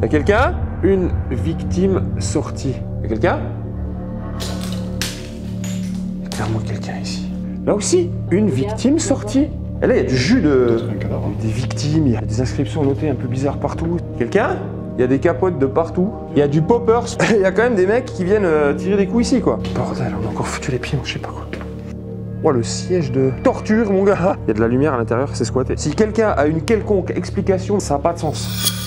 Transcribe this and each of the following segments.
Y'a quelqu'un? Une victime sortie. Y'a quelqu'un? Y'a clairement quelqu'un ici. Là aussi, une victime sortie. Et là, il y a du jus des victimes, il y a des inscriptions notées un peu bizarres partout. Quelqu'un? Il y a des capotes de partout. Il y a du poppers. Il y a quand même des mecs qui viennent tirer des coups ici, quoi. Bordel, on a encore foutu les pieds dans je sais pas quoi. Oh, le siège de torture, mon gars. Il y a de la lumière à l'intérieur, c'est squatté. Si quelqu'un a une quelconque explication, ça n'a pas de sens.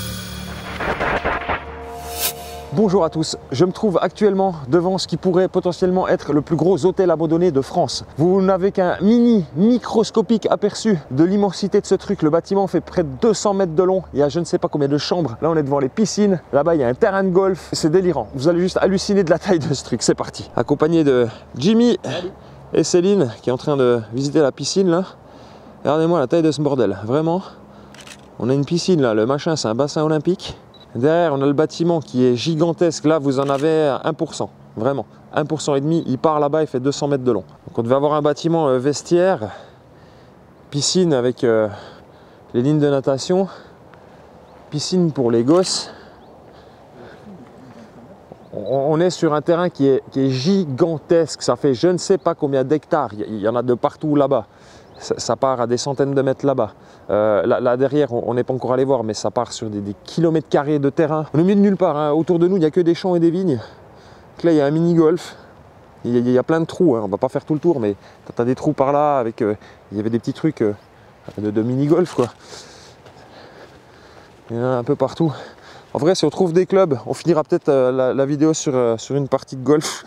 Bonjour à tous, je me trouve actuellement devant ce qui pourrait potentiellement être le plus gros hôtel abandonné de France. Vous n'avez qu'un microscopique aperçu de l'immensité de ce truc. Le bâtiment fait près de 200 mètres de long, il y a je ne sais pas combien de chambres. Là on est devant les piscines, là-bas il y a un terrain de golf, c'est délirant. Vous allez juste halluciner de la taille de ce truc, c'est parti. Accompagné de Jimmy et Céline qui est en train de visiter la piscine là. Regardez-moi la taille de ce bordel, vraiment. On a une piscine là, le machin c'est un bassin olympique. Derrière, on a le bâtiment qui est gigantesque. Là, vous en avez 1%. Vraiment. 1% et demi. Il part là-bas, il fait 200 mètres de long. Donc, on devait avoir un bâtiment vestiaire, piscine avec les lignes de natation, piscine pour les gosses. On est sur un terrain qui est gigantesque. Ça fait je ne sais pas combien d'hectares. Il y en a de partout là-bas. Ça part à des centaines de mètres là-bas. Là derrière, on n'est pas encore allé voir, mais ça part sur des kilomètres carrés de terrain. On est au milieu de nulle part, hein. Autour de nous, il n'y a que des champs et des vignes. Donc là, il y a un mini-golf. Il y a plein de trous, hein. On ne va pas faire tout le tour, mais tu as des trous par là. Avec, il y avait des petits trucs de mini-golf, quoi. Il y en a un peu partout. En vrai, si on trouve des clubs, on finira peut-être la vidéo sur une partie de golf.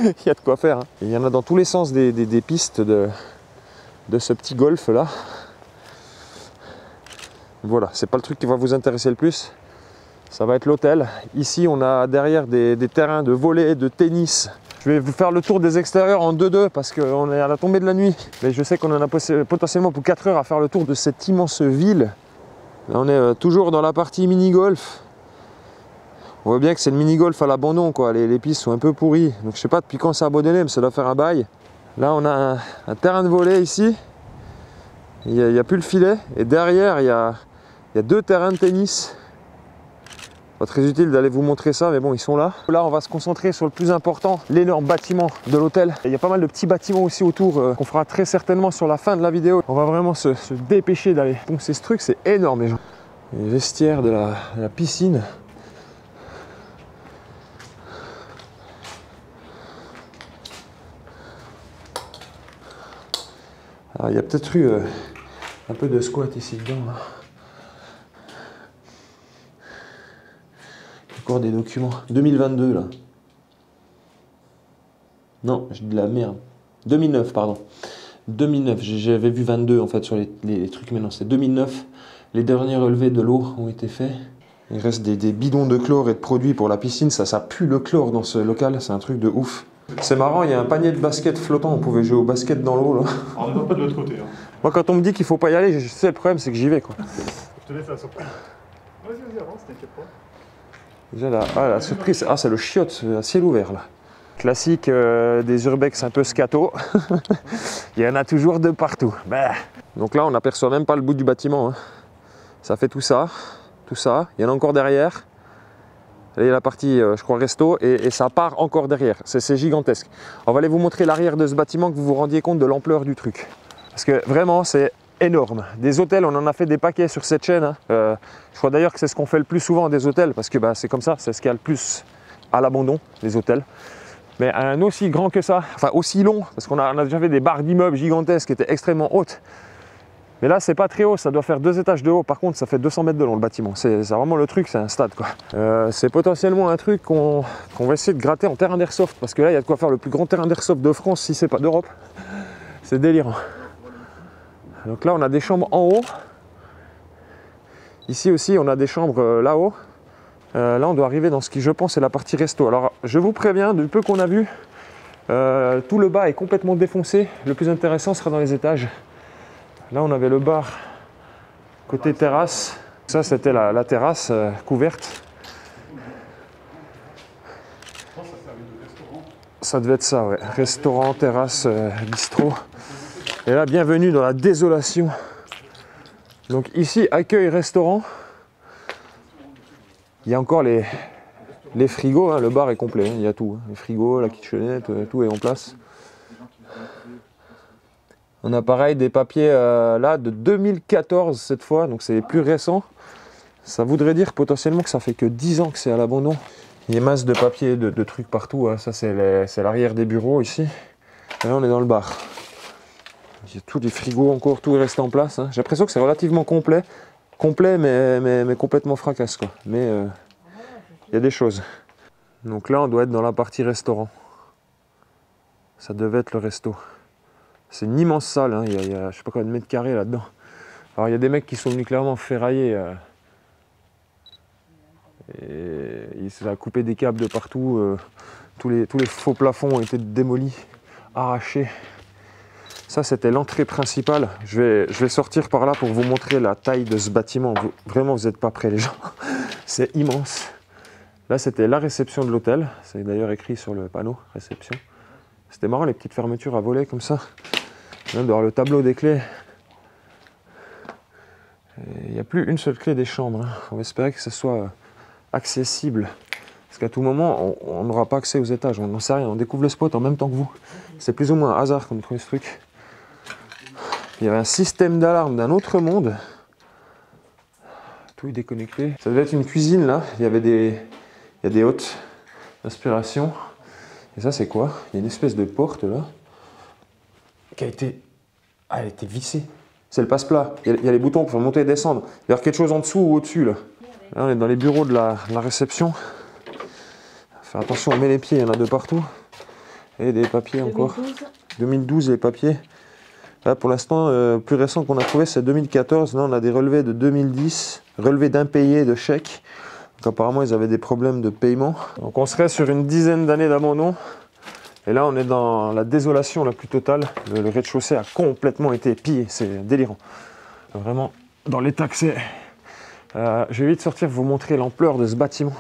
Il y a de quoi faire, hein. Il y en a dans tous les sens des pistes de ce petit golf là. Voilà, c'est pas le truc qui va vous intéresser le plus. Ça va être l'hôtel. Ici, on a derrière des terrains de volley, de tennis. Je vais vous faire le tour des extérieurs en 2-2 parce qu'on est à la tombée de la nuit. Mais je sais qu'on en a potentiellement pour 4 heures à faire le tour de cette immense ville. Là, on est toujours dans la partie mini-golf. On voit bien que c'est le mini-golf à l'abandon, quoi. Les pistes sont un peu pourries. Donc je sais pas depuis quand c'est abandonné, mais ça doit faire un bail. Là, on a un terrain de volley ici. Il n'y a plus le filet. Et derrière, il y a 2 terrains de tennis. Pas très utile d'aller vous montrer ça, mais bon, ils sont là. Là, on va se concentrer sur le plus important, l'énorme bâtiment de l'hôtel. Il y a pas mal de petits bâtiments aussi autour qu'on fera très certainement sur la fin de la vidéo. On va vraiment se dépêcher d'aller poncer ce truc, c'est énorme, les gens. Les vestiaires de la piscine. Alors, il y a peut-être eu un peu de squat ici dedans. Là. Encore des documents. 2022 là. Non, j'ai de la merde. 2009, pardon. 2009, j'avais vu 22 en fait sur les trucs, mais non, c'est 2009. Les derniers relevés de l'eau ont été faits. Il reste des bidons de chlore et de produits pour la piscine. Ça pue le chlore dans ce local, c'est un truc de ouf. C'est marrant, il y a un panier de basket flottant, on pouvait jouer au basket dans l'eau là. On n'est pas de l'autre côté. Hein. Moi quand on me dit qu'il faut pas y aller, je sais le problème c'est que j'y vais quoi. Je te laisse la surprise. Vas-y, avance, t'inquiète pas. Déjà la surprise, c'est le chiotte à ciel ouvert là. Classique des urbex un peu scato. Il y en a toujours de partout. Bah. Donc là on n'aperçoit même pas le bout du bâtiment. Hein. Ça fait tout ça. Il y en a encore derrière. Là, il y a la partie, je crois, resto, et ça part encore derrière. C'est gigantesque. On va aller vous montrer l'arrière de ce bâtiment, que vous vous rendiez compte de l'ampleur du truc. Parce que vraiment, c'est énorme. Des hôtels, on en a fait des paquets sur cette chaîne. Hein. Je crois d'ailleurs que c'est ce qu'on fait le plus souvent des hôtels, parce que bah, c'est comme ça, c'est ce qu'il y a le plus à l'abandon, les hôtels. Mais un aussi grand que ça, enfin aussi long, parce qu'on a déjà fait des barres d'immeubles gigantesques qui étaient extrêmement hautes. Mais là, c'est pas très haut, ça doit faire 2 étages de haut. Par contre, ça fait 200 mètres de long le bâtiment. C'est vraiment le truc, c'est un stade quoi. C'est potentiellement un truc qu'on va essayer de gratter en terrain d'airsoft. Parce que là, il y a de quoi faire le plus grand terrain d'airsoft de France, si c'est pas d'Europe. C'est délirant. Donc là, on a des chambres en haut. Ici aussi, on a des chambres là-haut. Là, on doit arriver dans ce qui, je pense, est la partie resto. Alors, je vous préviens, du peu qu'on a vu, tout le bas est complètement défoncé. Le plus intéressant sera dans les étages. Là, on avait le bar côté terrasse. Ça, c'était la terrasse couverte. Ça devait être ça, ouais. Restaurant, terrasse, bistrot. Et là, bienvenue dans la désolation. Donc ici, accueil restaurant. Il y a encore les frigos, hein, le bar est complet, hein, il y a tout. Hein, les frigos, la kitchenette, tout est en place. On a pareil des papiers là de 2014 cette fois, donc c'est plus récent. Ça voudrait dire potentiellement que ça fait que 10 ans que c'est à l'abandon. Il y a masse de papiers, de trucs partout. Hein. Ça c'est l'arrière des bureaux ici. Et là on est dans le bar. Il y a tous les frigos encore, tout est resté en place. Hein. J'ai l'impression que c'est relativement complet. Complet mais complètement fracasse quoi. Mais il y a des choses. Donc là on doit être dans la partie restaurant. Ça devait être le resto. C'est une immense salle, hein. Il y a je sais pas combien de mètres carrés là-dedans. Alors il y a des mecs qui sont venus clairement ferrailler. Et il a coupé des câbles de partout. Tous les faux plafonds ont été démolis, arrachés. Ça c'était l'entrée principale. Je vais sortir par là pour vous montrer la taille de ce bâtiment. Vraiment vous n'êtes pas prêts les gens. C'est immense. Là c'était la réception de l'hôtel. C'est d'ailleurs écrit sur le panneau, réception. C'était marrant les petites fermetures à volets comme ça. Même d'avoir le tableau des clés. Il n'y a plus une seule clé des chambres. Hein. On va espérer que ce soit accessible. Parce qu'à tout moment, on n'aura pas accès aux étages. On n'en sait rien. On découvre le spot en même temps que vous. C'est plus ou moins un hasard qu'on a trouvé ce truc. Il y avait un système d'alarme d'un autre monde. Tout est déconnecté. Ça devait être une cuisine là. Il y a des hôtes d'inspiration. Et ça c'est quoi? Il y a une espèce de porte là. Qui a été... Ah, elle a été vissée. C'est le passe-plat. Il y a les boutons pour monter et descendre. Il y a quelque chose en dessous ou au-dessus là. Là, on est dans les bureaux de la réception. Faire attention, on met les pieds, il y en a de partout. Et des papiers 2012. Encore. 2012 les papiers. Là pour l'instant, plus récent qu'on a trouvé c'est 2014. Là on a des relevés de 2010, relevés d'impayés, de chèques. Donc apparemment ils avaient des problèmes de paiement. Donc on serait sur une dizaine d'années d'abandon. Et là on est dans la désolation la plus totale. Le rez-de-chaussée a complètement été pillé, c'est délirant. Vraiment dans l'état que c'est. Je vais vite sortir vous montrer l'ampleur de ce bâtiment.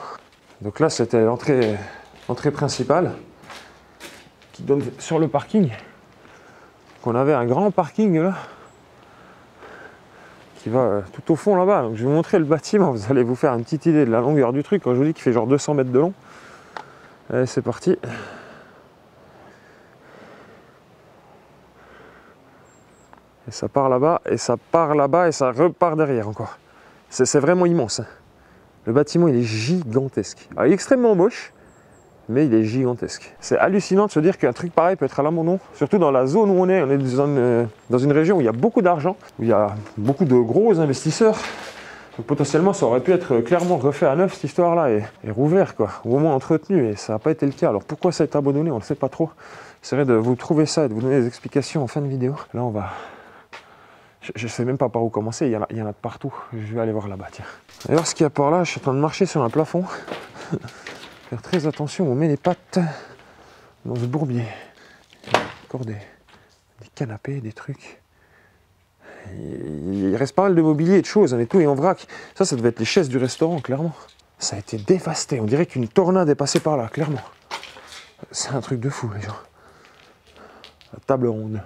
Donc là c'était l'entrée principale qui donne sur le parking. On avait un grand parking là qui va tout au fond là-bas. Donc je vais vous montrer le bâtiment, vous allez vous faire une petite idée de la longueur du truc. Quand je vous dis qu'il fait genre 200 mètres de long. Allez c'est parti. Et ça part là-bas, et ça part là-bas, et ça repart derrière encore. C'est vraiment immense. Le bâtiment, il est gigantesque. Alors, il est extrêmement moche, mais il est gigantesque. C'est hallucinant de se dire qu'un truc pareil peut être à l'abandon. Surtout dans la zone où on est. On est dans une région où il y a beaucoup d'argent, où il y a beaucoup de gros investisseurs. Donc potentiellement, ça aurait pu être clairement refait à neuf, cette histoire-là, et rouvert, quoi. Ou au moins entretenu, et ça n'a pas été le cas. Alors pourquoi ça a été abandonné, on ne le sait pas trop. J'essaierai de vous trouver ça et de vous donner des explications en fin de vidéo. Là, on va... Je ne sais même pas par où commencer, il y en a de partout. Je vais aller voir là-bas, tiens. D'ailleurs, ce qu'il y a par là, je suis en train de marcher sur un plafond. Faire très attention, on met les pattes dans ce bourbier. Il y a encore des canapés, des trucs. Il reste pas mal de mobilier et de choses, et tout est en vrac. Ça devait être les chaises du restaurant, clairement. Ça a été dévasté, on dirait qu'une tornade est passée par là, clairement. C'est un truc de fou, les gens. La table ronde.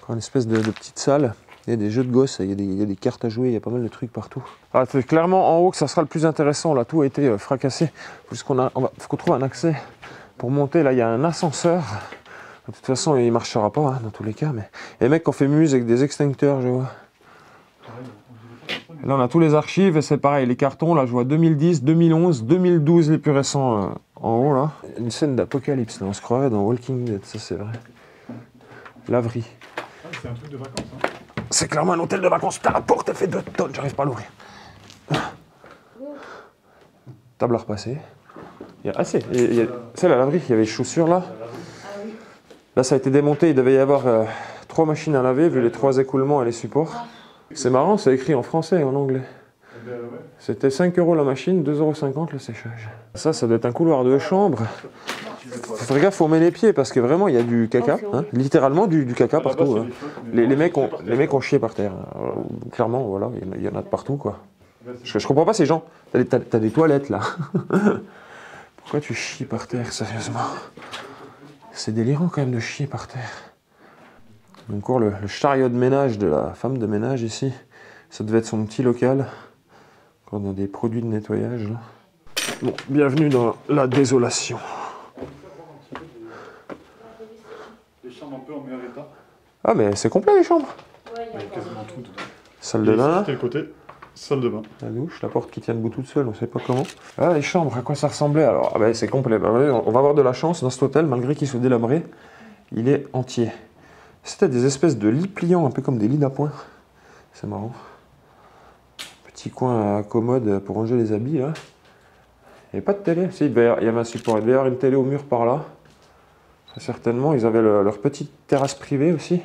Encore une espèce de petite salle. Il y a des jeux de gosses, il y a des cartes à jouer, il y a pas mal de trucs partout. Ah, c'est clairement en haut que ça sera le plus intéressant. Là, tout a été fracassé. Faut qu'on trouve un accès pour monter. Là, il y a un ascenseur. De toute façon, il ne marchera pas, hein, dans tous les cas. Mais... Et les mecs qui ont fait muse avec des extincteurs, je vois. Là, on a tous les archives et c'est pareil. Les cartons, là, je vois 2010, 2011, 2012, les plus récents en haut, là. Une scène d'apocalypse, on se croirait dans Walking Dead, ça c'est vrai. Laverie. Ah, c'est un truc de vacances, hein. C'est clairement un hôtel de vacances. Putain, la porte, elle fait 2 tonnes, j'arrive pas à l'ouvrir. Table à repasser. C'est la laverie, il y avait les chaussures là. Là, ça a été démonté, il devait y avoir 3 machines à laver, vu les 3 écoulements et les supports. C'est marrant, c'est écrit en français et en anglais. C'était 5 € la machine, 2,50 € le séchage. Ça doit être un couloir de chambre. Faut faire gaffe, faut mettre les pieds parce que vraiment il y a du caca, hein, littéralement du caca partout. Hein. Les mecs ont chié par terre. Clairement, voilà, il y en a de partout quoi. Je comprends pas ces gens. T'as des toilettes là. Pourquoi tu chies par terre, sérieusement? C'est délirant quand même de chier par terre. Encore le chariot de ménage de la femme de ménage ici. Ça devait être son petit local. Encore dans des produits de nettoyage là. Bon, bienvenue dans la désolation. Les chambres un peu en meilleur état. Ah mais c'est complet les chambres. Il y a quasiment tout. Salle de bain. Quel côté? Salle de bain. La douche, la porte qui tient debout toute seule, on sait pas comment. Ah les chambres, à quoi ça ressemblait alors? Ah ben c'est complet. Bah, on va avoir de la chance dans cet hôtel, malgré qu'il soit délabré, il est entier. C'était des espèces de lits pliants, un peu comme des lits d'appoint. C'est marrant. Petit coin commode pour ranger les habits là. Il n'y avait pas de télé. Si, il y avait un support. Il devait y avoir une télé au mur par là. Très certainement. Ils avaient leur petite terrasse privée aussi.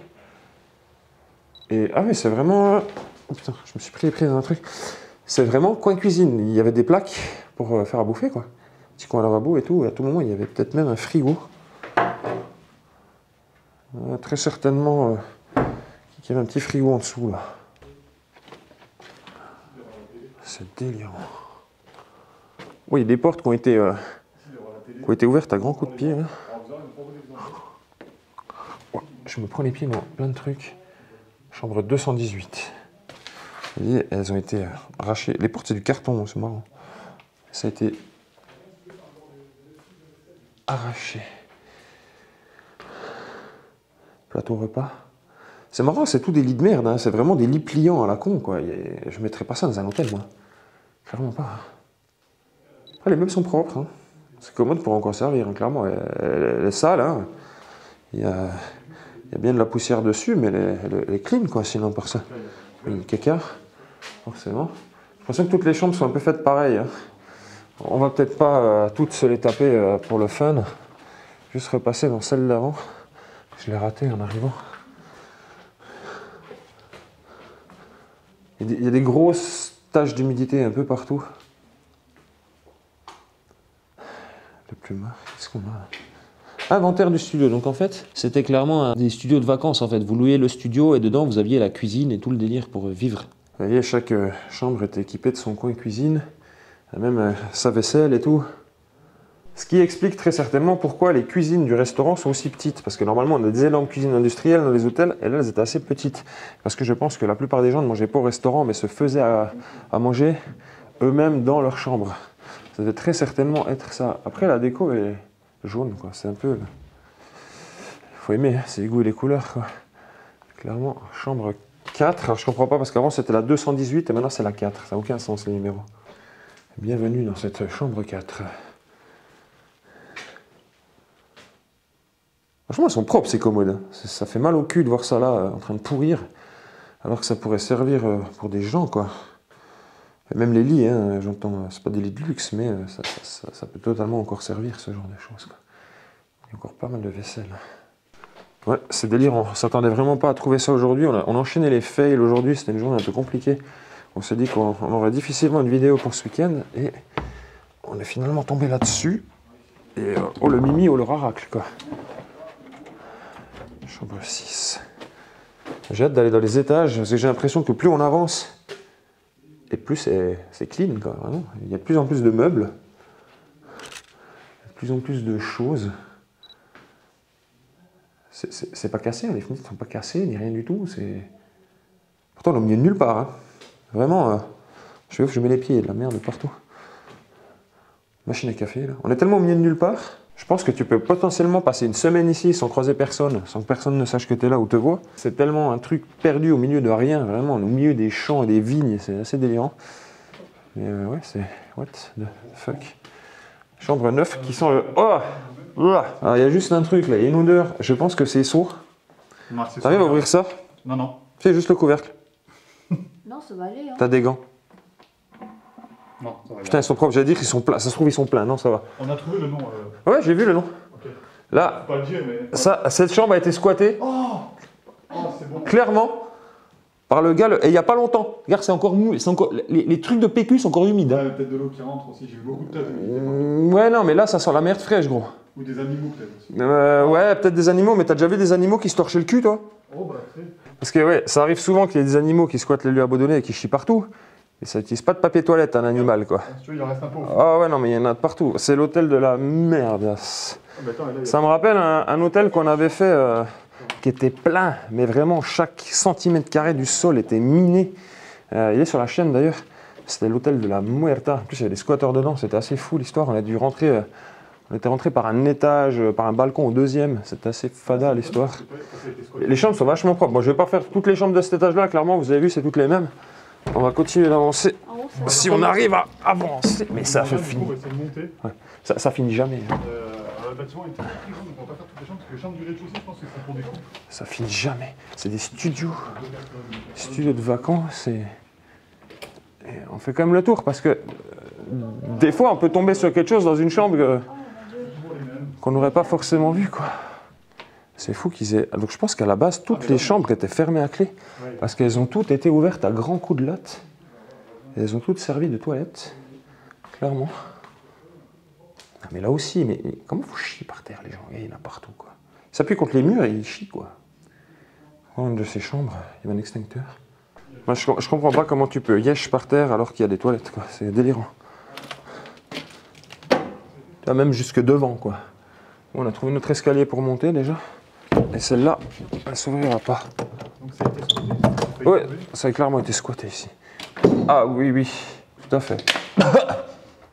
Et ah oui, c'est vraiment. Oh putain, je me suis pris dans un truc. C'est vraiment coin cuisine. Il y avait des plaques pour faire à bouffer quoi. Petit coin lavabo et tout. Et à tout moment, il y avait peut-être même un frigo. Très certainement. Il y avait un petit frigo en dessous là. C'est délirant. Oui, il y a des portes qui ont été ouvertes à grands coups de pied. Hein. Ouais, je me prends les pieds dans plein de trucs. Chambre 218. Vous voyez, elles ont été arrachées. Les portes, c'est du carton, c'est marrant. Ça a été arraché. Plateau repas. C'est marrant, c'est tout des lits de merde. Hein. C'est vraiment des lits pliants à la con, quoi. Je ne mettrais pas ça dans un hôtel, moi. Clairement pas. Ah, les meubles sont propres. Hein. C'est commode pour encore servir, hein, clairement. Elle est sale. Hein. Il y a bien de la poussière dessus, mais elle est clean, quoi, sinon, par ça. Le caca, forcément. Je pense que toutes les chambres sont un peu faites pareil. Hein. On va peut-être pas toutes se les taper pour le fun. Juste repasser dans celle d'avant. Je l'ai raté en arrivant. Il y a des grosses taches d'humidité un peu partout. Le plumard, qu'est-ce qu'on a? Inventaire du studio. Donc en fait, c'était clairement des studios de vacances en fait. Vous louiez le studio et dedans vous aviez la cuisine et tout le délire pour vivre. Vous voyez, chaque chambre était équipée de son coin cuisine, même sa vaisselle et tout. Ce qui explique très certainement pourquoi les cuisines du restaurant sont aussi petites. Parce que normalement, on a des énormes cuisines industrielles dans les hôtels, et là, elles étaient assez petites. Parce que je pense que la plupart des gens ne mangeaient pas au restaurant, mais se faisaient à manger eux-mêmes dans leur chambre. Ça devait très certainement être ça. Après, la déco est jaune, quoi. C'est un peu... Il faut aimer, hein, c'est les goûts et les couleurs, quoi. Clairement, chambre 4. Alors, je comprends pas, parce qu'avant, c'était la 218, et maintenant, c'est la 4. Ça n'a aucun sens, les numéros. Bienvenue dans cette chambre 4. Franchement, elles sont propres, ces commodes. Hein. Ça fait mal au cul de voir ça là, en train de pourrir, alors que ça pourrait servir pour des gens, quoi. Et même les lits, hein, j'entends, c'est pas des lits de luxe, mais ça peut totalement encore servir, ce genre de choses, quoi. Il y a encore pas mal de vaisselle. Ouais, c'est délirant. On s'attendait vraiment pas à trouver ça aujourd'hui. On a enchaîné les fails aujourd'hui, c'était une journée un peu compliquée. On s'est dit qu'on aurait difficilement une vidéo pour ce week-end, et on est finalement tombé là-dessus. Et oh le mimi, oh le raracle, quoi. Chambre 6. J'ai hâte d'aller dans les étages, parce que j'ai l'impression que plus on avance, et plus c'est clean, quoi, vraiment. Il y a de plus en plus de meubles, de plus en plus de choses. C'est pas cassé, les fenêtres ne sont pas cassées, ni rien du tout. Pourtant, on est au milieu de nulle part. Hein. Vraiment, je mets les pieds, de la merde partout. Machine à café, là. On est tellement au milieu de nulle part. Je pense que tu peux potentiellement passer une semaine ici sans croiser personne, sans que personne ne sache que tu es là ou te voit. C'est tellement un truc perdu au milieu de rien, vraiment, au milieu des champs et des vignes, c'est assez délirant. Mais ouais, c'est... What the fuck? Chambre 9 qui sent le... Oh! Alors il y a juste un truc là, il y a une odeur, je pense que c'est sourd. T'arrives à ouvrir ça? Non, non. Fais juste le couvercle. Non, ça va aller. Hein. T'as des gants? Non, ça va. Putain, ils sont propres, j'allais dire qu'ils sont pleins. Ça se trouve, ils sont pleins, non, ça va. On a trouvé le nom. Ouais, j'ai vu le nom. Okay. Là, Pas le dire, mais... cette chambre a été squattée. Oh, c'est bon. Clairement, par le gars, et il n'y a pas longtemps. Regarde, c'est encore mou, les trucs de PQ sont encore humides. Ouais, peut-être de l'eau qui rentre aussi, j'ai vu beaucoup de taches. Ouais, non, mais là, ça sent la merde fraîche, gros. Ou des animaux, peut-être aussi. Ouais, peut-être des animaux, mais t'as déjà vu des animaux qui se torchaient le cul, toi? Oh, bah, c'est... Parce que, ouais, ça arrive souvent qu'il y ait des animaux qui squattent les lieux abandonnés et qui chient partout. Et ça n'utilise pas de papier toilette, un animal, quoi. Tu vois, il en reste un peu au fond. Ah ouais, non, mais il y en a de partout. C'est l'hôtel de la merde. Mais attends, là, Ça me rappelle un hôtel qu'on avait fait qui était plein, mais vraiment chaque centimètre carré du sol était miné. Il est sur la chaîne d'ailleurs. C'était l'hôtel de la Muerta. En plus, il y avait des squatteurs dedans. C'était assez fou l'histoire. On a dû rentrer. On était rentré par un étage, par un balcon au deuxième. C'était assez fada l'histoire. Les chambres sont vachement propres. Moi, je vais pas faire toutes les chambres de cet étage-là. Clairement, vous avez vu, c'est toutes les mêmes. On va continuer d'avancer. Si on arrive à avancer. Mais ça fait finir. Ouais. Ça finit jamais. Le bâtiment était très grand, donc on va pas faire toutes les chambres parce que les chambres du rez-de-chaussée, je pense que c'est pour des couples. Ça finit jamais. C'est des studios. Studios de vacances et on fait quand même le tour parce que des fois on peut tomber sur quelque chose dans une chambre qu'on n'aurait pas forcément vu, quoi. C'est fou qu'ils aient. Donc je pense qu'à la base toutes les chambres étaient fermées à clé parce qu'elles ont toutes été ouvertes à grands coups de latte. Et elles ont toutes servi de toilettes, clairement. Mais là aussi, mais comment vous chiez par terre les gens? Il y en a partout, quoi. Ils s'appuient contre les murs et ils chient, quoi. Dans une de ces chambres, il y a un extincteur. Moi, je comprends pas comment tu peux yesh par terre alors qu'il y a des toilettes, quoi. C'est délirant. Là, même jusque devant, quoi. Bon, on a trouvé notre escalier pour monter déjà. Et celle-là, elle ne s'ouvrira pas. Donc ça a été squatté. Ouais, ça a clairement été squatté ici. Ah oui, oui, tout à fait.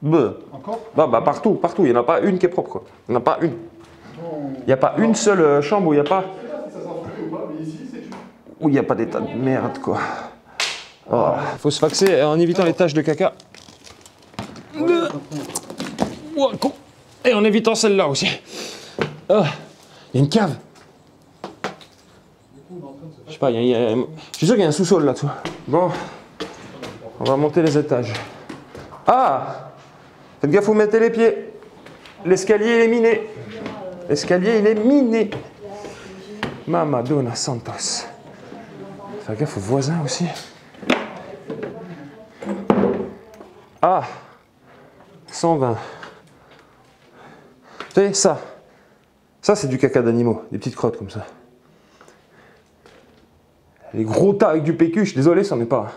Encore? Bah, partout, partout. Il n'y en a pas une qui est propre, quoi. Il n'y en a pas une. Il n'y a pas une seule chambre où il n'y a pas. Où il n'y a pas des tas de merde, quoi. Oh. Faut se faxer en évitant les taches de caca. Et en évitant celle-là aussi. Oh. Il y a une cave. Je sais pas, je suis sûr qu'il y a un sous-sol là-dessous. Bon, on va monter les étages. Ah! Faites gaffe où vous mettez les pieds. L'escalier il est miné. L'escalier il est miné. Mamadona Santos. Faites gaffe aux voisins aussi. Ah! 120. Vous savez, ça c'est du caca d'animaux, des petites crottes comme ça. Les gros tas avec du PQ, je suis désolé, ça n'en est pas.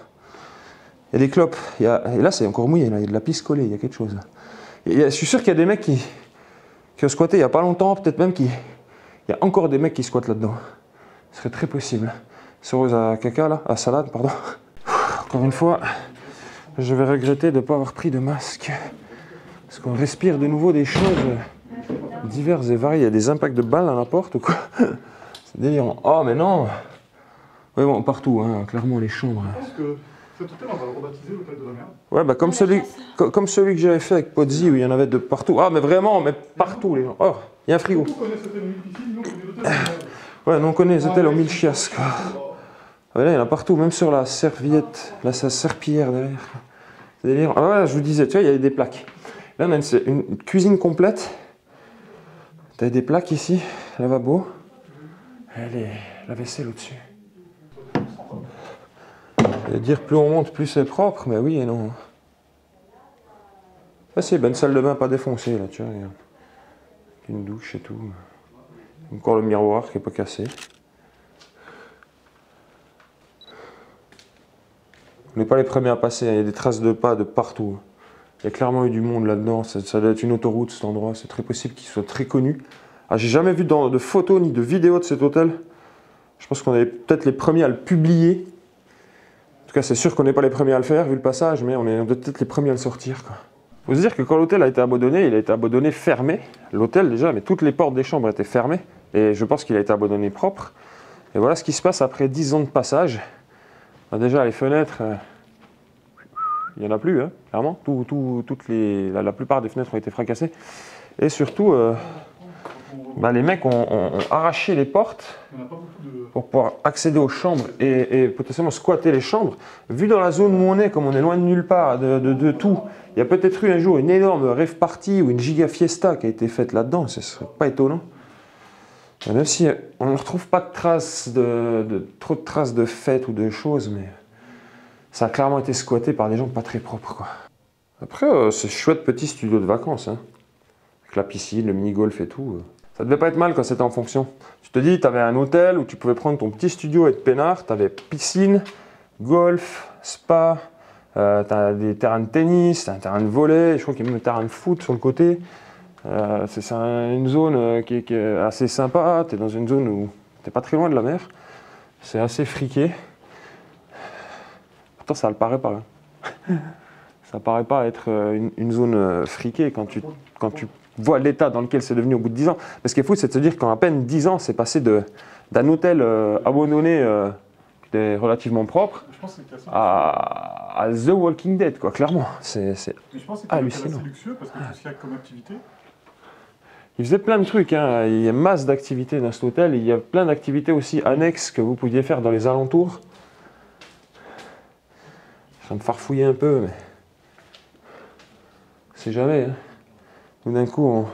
Il y a des clopes, et là c'est encore mouillé, là. Il y a de la pisse collée, il y a quelque chose. Je suis sûr qu'il y a des mecs qui ont squatté il n'y a pas longtemps, peut-être même qu'il y a encore des mecs qui squattent là-dedans. Ce serait très possible. Sereuse à caca là, à salade, pardon. Encore une fois, je vais regretter de ne pas avoir pris de masque. Parce qu'on respire de nouveau des choses diverses et variées. Il y a des impacts de balles à la porte ou quoi? C'est délirant. Oh mais non! Oui bon, partout, hein, clairement les chambres. Je pense que cet hôtel, on va le rebaptiser l'hôtel de la merde. Ouais, bah comme celui que j'avais fait avec Pozzi où il y en avait de partout. Ah mais vraiment, mais partout les gens. Oh, il y a un frigo. Nous, on connaît cet hôtel au 1000 piscines, nous, on connaît l'hôtel de la merde. Ouais, nous on connaît les hôtels aux 1000 chiasses, quoi. Ah, là, il y en a partout, même sur la serviette, la serpillière derrière. C'est délirant. Ah ouais, je vous disais, tu vois, il y a des plaques. Là, on a une cuisine complète. T'as des plaques ici, lavabo. La vaisselle au-dessus. Je veux dire, plus on monte, plus c'est propre, mais oui et non. Ah c'est une salle de bain pas défoncée, là, tu vois, regarde. Une douche et tout. Encore le miroir qui n'est pas cassé. On n'est pas les premiers à passer, il y a des traces de pas de partout. Il y a clairement eu du monde là-dedans, ça doit être une autoroute cet endroit, c'est très possible qu'il soit très connu. Ah, j'ai jamais vu de photos ni de vidéos de cet hôtel. Je pense qu'on est peut-être les premiers à le publier. En tout cas, c'est sûr qu'on n'est pas les premiers à le faire, vu le passage, mais on est peut-être les premiers à le sortir, quoi. Il faut se dire que quand l'hôtel a été abandonné, il a été abandonné fermé. L'hôtel déjà, mais toutes les portes des chambres étaient fermées. Et je pense qu'il a été abandonné propre. Et voilà ce qui se passe après 10 ans de passage. Déjà, les fenêtres, il n'y en a plus, hein, clairement. La plupart des fenêtres ont été fracassées. Et surtout, les mecs ont arraché les portes pour pouvoir accéder aux chambres et potentiellement squatter les chambres. Vu dans la zone où on est, comme on est loin de nulle part, de tout, il y a peut-être eu un jour une énorme rave party ou une giga fiesta qui a été faite là-dedans, ce ne serait pas étonnant. Même si on ne retrouve pas de traces trop de traces de fêtes ou de choses, mais ça a clairement été squatté par des gens pas très propres, quoi. Après, c'est chouette petit studio de vacances, hein. Avec la piscine, le mini-golf et tout. Ça devait pas être mal quand c'était en fonction. Tu te dis, tu avais un hôtel où tu pouvais prendre ton petit studio et être peinard, tu avais piscine, golf, spa, tu as des terrains de tennis, tu as un terrain de volley, je crois qu'il y a même un terrain de foot sur le côté. C'est une zone qui est assez sympa, tu es dans une zone où tu n'es pas très loin de la mer. C'est assez friqué. Pourtant ça le paraît pas. Ça paraît pas être une zone friquée quand tu vois l'état dans lequel c'est devenu au bout de 10 ans. Mais ce qui est fou, c'est de se dire qu'en à peine 10 ans, c'est passé d'un hôtel abandonné qui est relativement propre Je pense que c'est assez à The Walking Dead, quoi, clairement. C'est Mais je pense que hallucinant. c'est luxueux parce que tout ce qu'il y a comme activité. Il faisait plein de trucs, hein. Il y a masse d'activités dans cet hôtel. Il y a plein d'activités aussi annexes que vous pouviez faire dans les alentours. Je suis en train de farfouiller un peu, mais c'est jamais. Hein. Tout d'un coup,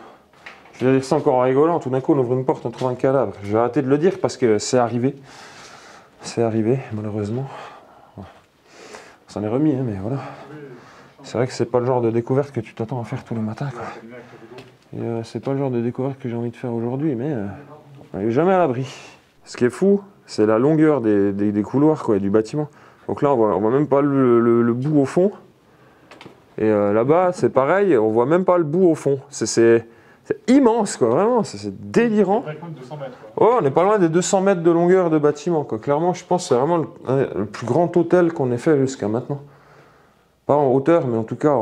je vais dire ça encore en rigolant, tout d'un coup on ouvre une porte, on trouve un cadavre. Je vais arrêter de le dire parce que c'est arrivé. C'est arrivé, malheureusement. On s'en est remis, hein, mais voilà. C'est vrai que c'est pas le genre de découverte que tu t'attends à faire tous les matins, quoi. Et c'est pas le genre de découverte que j'ai envie de faire aujourd'hui, mais on n'est jamais à l'abri. Ce qui est fou, c'est la longueur des couloirs, quoi, et du bâtiment. Donc là, on voit même pas le bout au fond. Et là-bas, c'est pareil, on voit même pas le bout au fond. C'est immense, quoi, vraiment, c'est délirant. Ouais, on n'est pas loin des 200 mètres de longueur de bâtiment, quoi. Clairement, je pense que c'est vraiment le plus grand hôtel qu'on ait fait jusqu'à maintenant. Pas en hauteur, mais en tout cas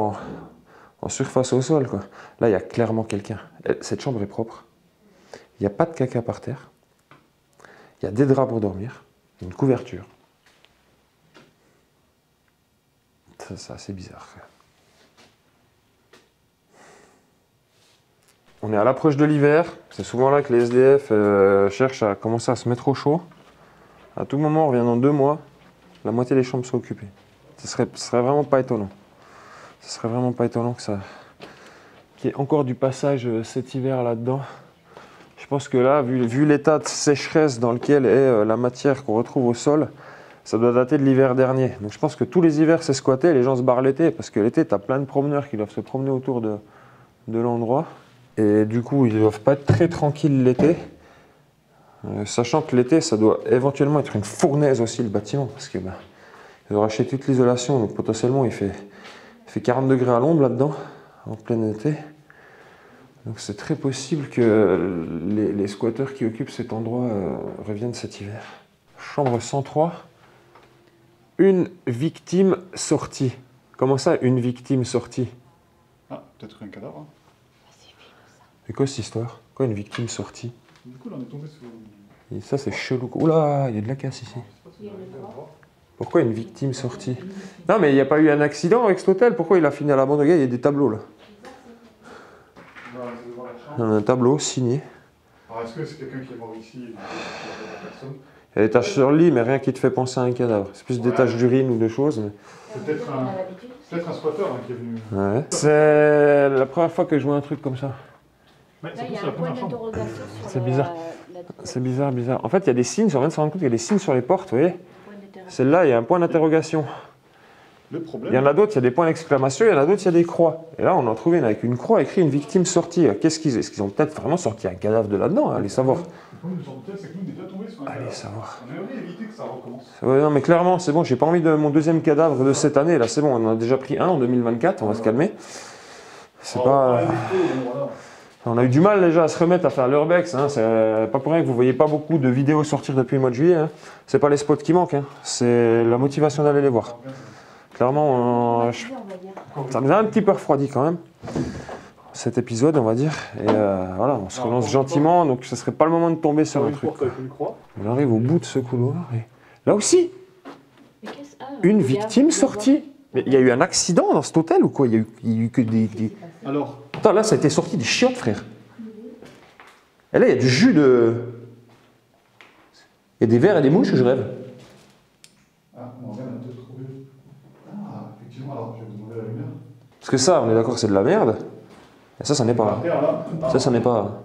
en surface au sol, quoi. Là, il y a clairement quelqu'un. Cette chambre est propre. Il n'y a pas de caca par terre. Il y a des draps pour dormir. Une couverture. C'est assez bizarre. On est à l'approche de l'hiver. C'est souvent là que les SDF cherchent à commencer à se mettre au chaud. À tout moment, on revient dans 2 mois. La moitié des chambres sont occupées. Ce serait vraiment pas étonnant. Ce serait vraiment pas étonnant qu'il y ait encore du passage cet hiver là-dedans. Je pense que là, vu l'état de sécheresse dans lequel est la matière qu'on retrouve au sol, ça doit dater de l'hiver dernier. Donc je pense que tous les hivers c'est squatté, les gens se barrent l'été, parce que l'été, tu as plein de promeneurs qui doivent se promener autour de l'endroit. Et du coup, ils ne doivent pas être très tranquilles l'été. Sachant que l'été, ça doit éventuellement être une fournaise aussi, le bâtiment, parce que ils ont racheté toute l'isolation, donc potentiellement il fait 40 degrés à l'ombre là-dedans, en plein été. Donc c'est très possible que les squatteurs qui occupent cet endroit reviennent cet hiver. Chambre 103. Une victime sortie. Comment ça, une victime sortie? Ah, peut-être un cadavre. Hein. C'est quoi cette histoire? Quoi, une victime sortie? Du coup, là, on est tombé sur... Et ça, c'est chelou. Oula, il y a de la casse ici. Pourquoi une victime sortie? Non, mais il n'y a pas eu un accident avec cet hôtel. Pourquoi il a fini à l'abandon? Il y a des tableaux, là. Un tableau signé. Alors, est-ce que c'est quelqu'un qui est mort ici et personne? Il y a des taches sur le lit, mais rien qui te fait penser à un cadavre. C'est plus des taches d'urine ou de choses. Mais... C'est peut-être un squatteur hein, qui est venu. Ouais. C'est la première fois que je vois un truc comme ça. Ouais, Là, il y a un point d'interrogation sur C'est bizarre. C'est bizarre, bizarre. En fait, il y a des signes, on vient de se rendre compte qu'il y a des signes sur les portes, vous voyez. Celle-là, il y a un point d'interrogation. Le problème... Il y en a d'autres, il y a des points d'exclamation, il y en a d'autres, il y a des croix. Et là, on en a trouvé une avec une croix écrit une victime sortie. Est-ce qu'ils ont peut-être vraiment sorti un cadavre de là-dedans? Allez savoir. Le problème de ce hôtel, c'est que nous, on est déjà tombé sur un cadavre. Allez savoir. On aimerait éviter que ça recommence. Ouais, non, mais clairement, c'est bon, j'ai pas envie de mon deuxième cadavre de cette année. Là, c'est bon, on en a déjà pris un en 2024, on va se calmer. C'est pas... On a eu du mal déjà à se remettre à faire l'urbex. Hein. C'est pas pour rien que vous voyez pas beaucoup de vidéos sortir depuis le mois de juillet. Hein. C'est pas les spots qui manquent, hein. C'est la motivation d'aller les voir. Clairement, ça nous a un petit peu refroidi quand même, cet épisode, on va dire. Et voilà, on se relance gentiment, donc ce serait pas le moment de tomber sur un truc. On arrive au bout de ce couloir. Et... Là aussi, une victime sortie. Mais il y a eu un accident dans cet hôtel ou quoi? Il y a eu que des... Alors... Attends, là, ça a été sorti des chiottes, frère. Et là, il y a du jus de... Il y a des vers et des mouches, je rêve. Ah, on vient de trouver. Ah, effectivement, alors, je vais demander la lumière. Parce que ça, on est d'accord, c'est de la merde. Et ça n'est pas... Ça n'est pas...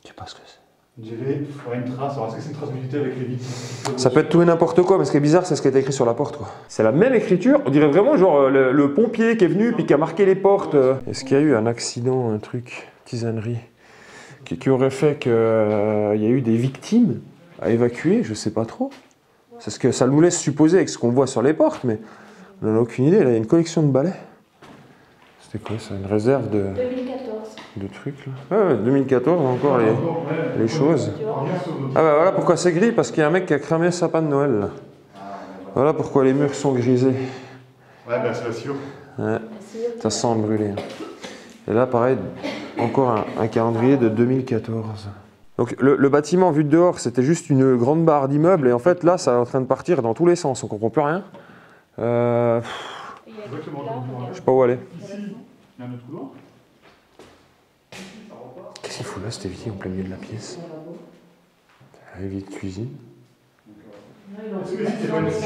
Je sais pas ce que c'est. On dirait une trace. Alors, est-ce que c'est une trace d'unité avec les victimes? Ça peut être tout et n'importe quoi, mais ce qui est bizarre, c'est ce qui est écrit sur la porte, quoi. C'est la même écriture, on dirait vraiment genre le pompier qui est venu puis qui a marqué les portes. Est-ce qu'il y a eu un accident, un truc, tisanerie, qui aurait fait qu'il y a eu des victimes à évacuer? Je sais pas trop. C'est ce que ça nous laisse supposer avec ce qu'on voit sur les portes, mais on n'en a aucune idée. Là, il y a une collection de balais. C'était quoi ça? Une réserve de... 2014. De trucs là. Ouais, 2014, encore les choses. Ah bah voilà pourquoi c'est gris, parce qu'il y a un mec qui a cramé un sapin de Noël là. Voilà pourquoi les murs sont grisés. Ouais, bah c'est la sciure. Ouais, ça sent brûler. Et là, pareil, encore un calendrier de 2014. Donc le bâtiment vu de dehors, c'était juste une grande barre d'immeubles et en fait là, ça est en train de partir dans tous les sens. On comprend plus rien. Je sais pas où aller. Ici, il y a un autre couloir. Qu'est-ce qu'il fout là, cet évier en plein milieu de la pièce? Évier de cuisine.